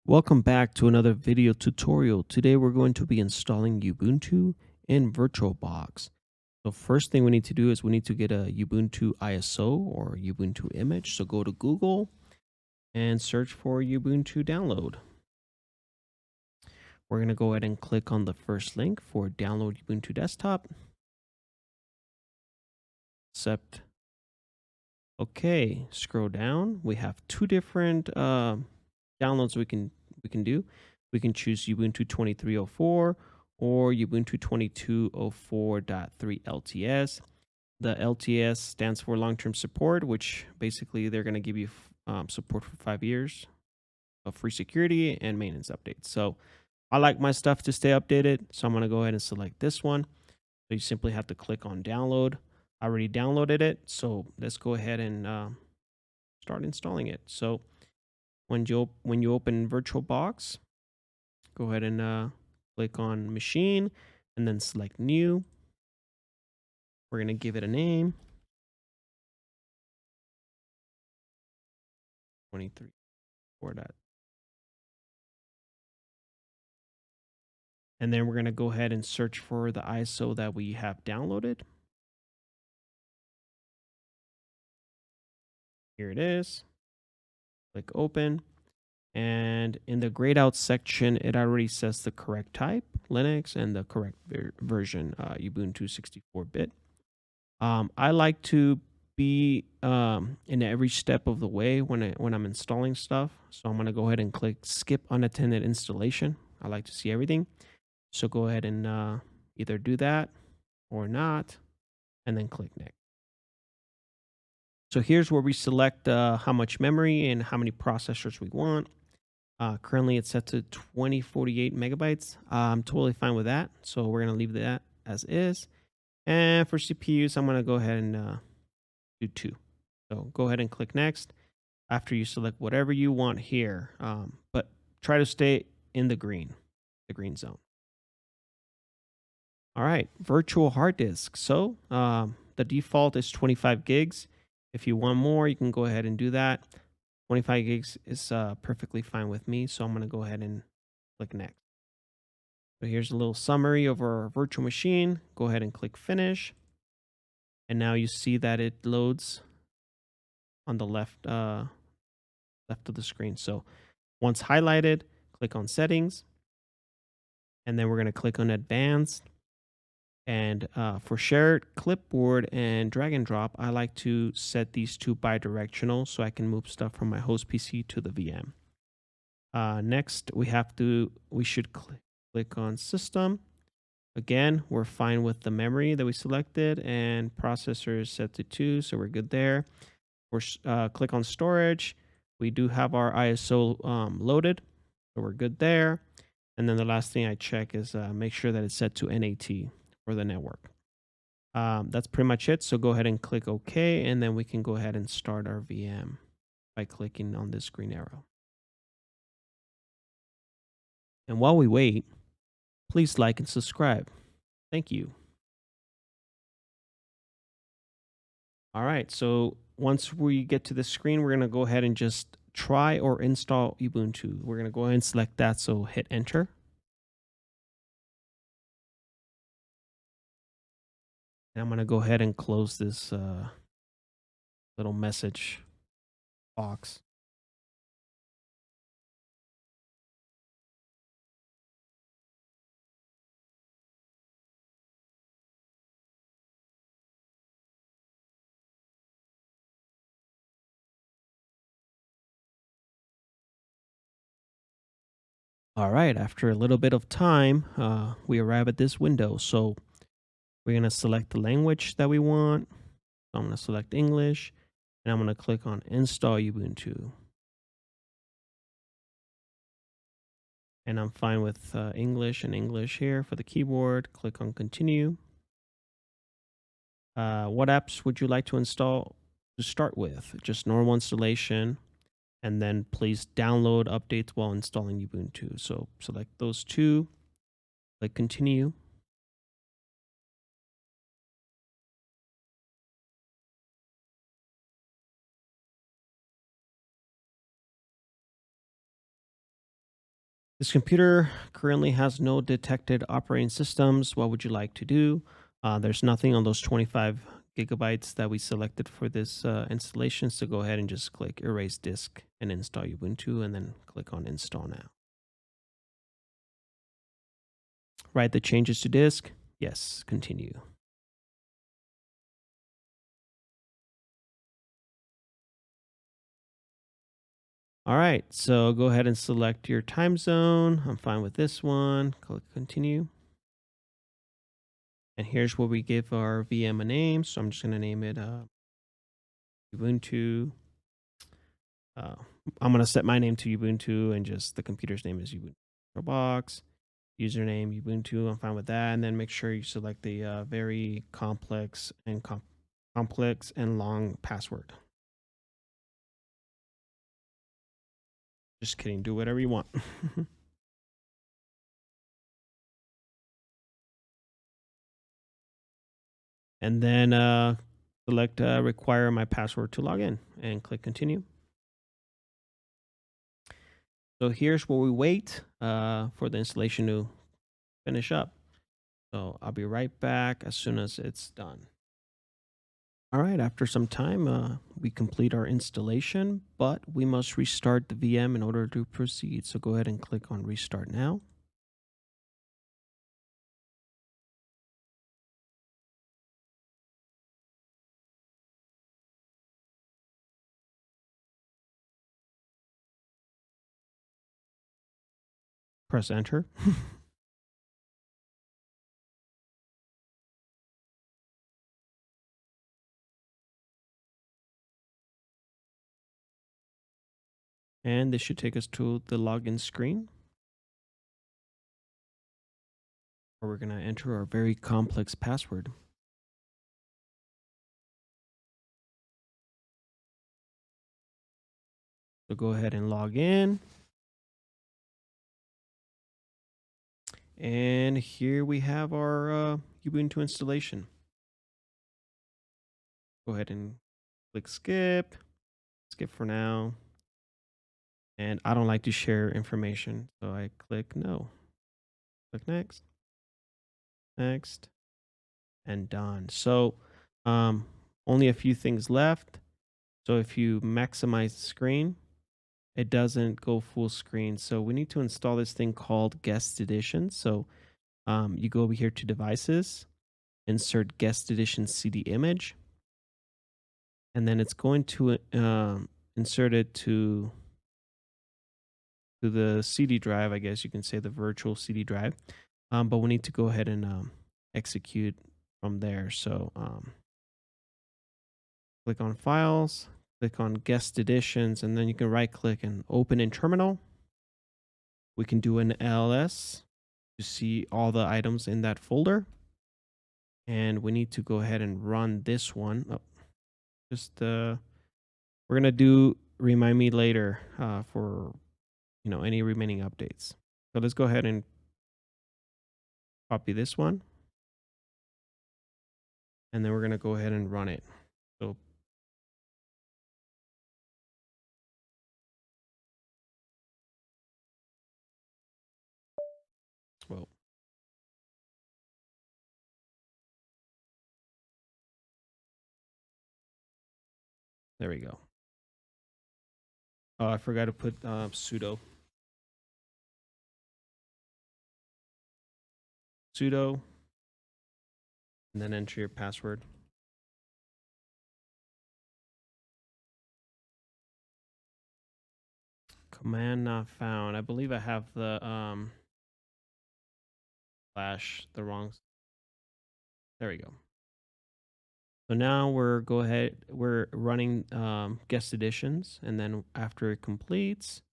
Welcome back to another video tutorial. Today we're going to be installing Ubuntu in VirtualBox. So first thing we need to do is we need to get a Ubuntu ISO or Ubuntu image. So go to Google and search for Ubuntu download. We're going to go ahead and click on the first link for download Ubuntu desktop. Accept. Okay, scroll down. We have two different downloads we can do. We can choose Ubuntu 2304 or Ubuntu 2204.3 LTS. The LTS stands for long-term support, which basically they're going to give you support for 5 years of free security and maintenance updates. So I like my stuff to stay updated, so I'm going to go ahead and select this one. So you simply have to click on download. I already downloaded it, so let's go ahead and start installing it. So when you open VirtualBox, go ahead and click on machine and then select new. We're going to give it a name, 23 for that. And then we're going to go ahead and search for the ISO that we have downloaded. Here it is. Click open. And in the grayed out section, it already says the correct type, Linux, and the correct version, Ubuntu 64-bit. I like to be in every step of the way when I'm installing stuff. So I'm going to go ahead and click skip unattended installation. I like to see everything. So go ahead and either do that or not, and then click next. So here's where we select how much memory and how many processors we want. Currently it's set to 2048 megabytes. I'm totally fine with that. So we're going to leave that as is. And for CPUs, I'm going to go ahead and do 2. So go ahead and click next after you select whatever you want here. But try to stay in the green zone. All right, virtual hard disk. So the default is 25 gigs. If you want more, you can go ahead and do that. 25 gigs is perfectly fine with me. So I'm going to go ahead and click next. So here's a little summary of our virtual machine. Go ahead and click finish. And now you see that it loads on the left of the screen. So once highlighted, click on settings. And then we're going to click on advanced. And for shared clipboard and drag and drop, I like to set these to bidirectional so I can move stuff from my host PC to the VM. Next, we should click on system. Again, we're fine with the memory that we selected, and processor is set to 2, so we're good there. Click on storage. We do have our ISO loaded, so we're good there. And then the last thing I check is make sure that it's set to NAT for the network. That's pretty much it. So go ahead and click OK, and then we can go ahead and start our VM by clicking on this green arrow. And while we wait, please like and subscribe. Thank you. All right, so once we get to the screen, we're going to go ahead and just try or install Ubuntu. We're going to go ahead and select that, so hit enter. And I'm going to go ahead and close this little message box. All right, after a little bit of time, we arrive at this window. So we're going to select the language that we want. So I'm going to select English, and I'm going to click on Install Ubuntu. And I'm fine with English and English here for the keyboard. Click on Continue. What apps would you like to install to start with? Just normal installation. And then please download updates while installing Ubuntu. So select those two, click Continue. This computer currently has no detected operating systems. What would you like to do? There's nothing on those 25 gigabytes that we selected for this installation. So go ahead and just click erase disk and install Ubuntu and then click on install now. Write the changes to disk. Yes, continue. All right, so go ahead and select your time zone. I'm fine with this one. Click continue. And here's where we give our VM a name. So I'm just going to name it Ubuntu. Uh, I'm going to set my name to Ubuntu and just the computer's name is Ubuntu VirtualBox. Username Ubuntu. I'm fine with that. And then make sure you select the very complex and long password. Just kidding. Do whatever you want. And then select require my password to log in and click continue. So here's where we wait for the installation to finish up. So I'll be right back as soon as it's done. All right, after some time, we complete our installation, but we must restart the VM in order to proceed. So go ahead and click on restart now. Press enter. And this should take us to the login screen, where we're going to enter our very complex password. So go ahead and log in. And here we have our Ubuntu installation. Go ahead and click skip. Skip for now. And I don't like to share information, so I click no. Click next. Next. And done. So only a few things left. So if you maximize the screen, it doesn't go full screen. So we need to install this thing called Guest Edition. So you go over here to Devices, insert Guest Edition CD image, and then it's going to insert it to the CD drive. I guess you can say the virtual CD drive, but we need to go ahead and execute from there. So click on Files, click on Guest Editions, and then you can right click and open in Terminal. We can do an LS to see all the items in that folder. And we need to go ahead and run this one. Oh, we're gonna do remind me later for any remaining updates. So let's go ahead and copy this one, and then we're gonna go ahead and run it. So well, there we go. Oh, I forgot to put sudo and then enter your password. Command not found. I believe I have the the wrong. There we go. So now we're running guest editions, and then after it completes,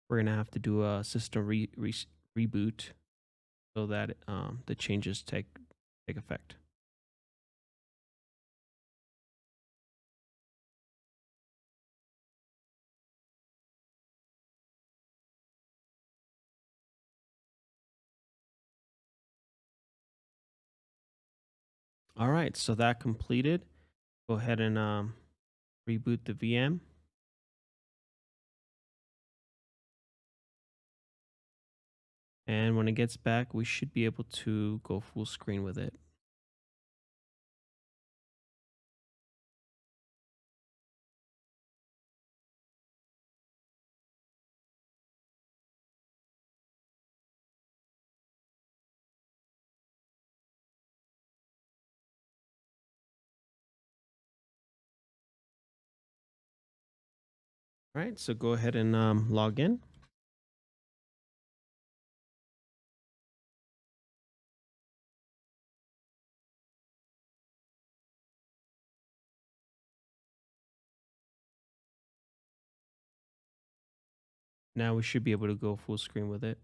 we're gonna have to do a system reboot so that the changes take effect. All right, so that completed. Go ahead and reboot the VM. And when it gets back, we should be able to go full screen with it. All right, so go ahead and log in. Now we should be able to go full screen with it.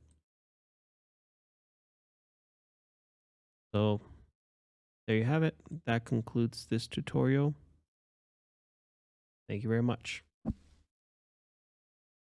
So there you have it. That concludes this tutorial. Thank you very much.